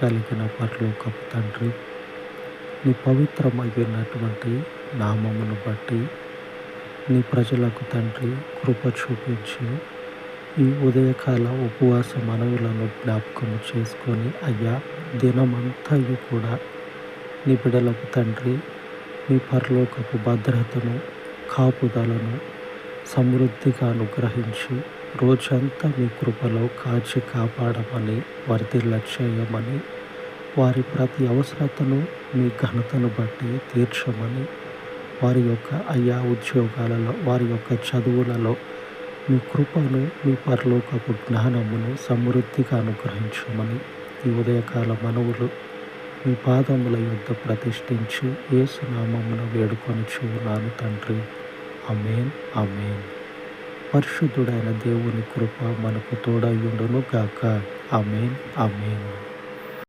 కలిగిన పరలోకపు తండ్రి, నీ పవిత్రమైనటువంటి నామమును బట్టి నీ ప్రజలకు తండ్రి కృప చూపించి ఈ ఉదయకాల ఉపవాస మనవులను జ్ఞాపకము చేసుకొని అయ్యా దినమంతయు కూడా నీ బిడలకు తండ్రి మీ పరలోకపు భద్రతను కాపుదలను సమృద్ధిగా అనుగ్రహించి రోజంతా మీ కృపలో కాచి కాపాడమని వర్ధిల్ల చేయమని వారి ప్రతి అవసరతను మీ ఘనతను బట్టి తీర్చమని వారి యొక్క అయ్యా ఉద్యోగాలలో వారి యొక్క చదువులలో మీ కృపను మీ పరలోకపు జ్ఞానమును సమృద్ధిగా అనుగ్రహించమని ఈ ఉదయకాల మనవులు మీ పాదముల యొద్ద ప్రతిష్ఠించి యేసు నామమున వేడుకొనుచున్నాను తండ్రి. ఆమేన్, ఆమేన్. పరిశుద్ధుడైన దేవుని కృప మనకు తోడయుండును గాక. ఆమేన్, ఆమేన్.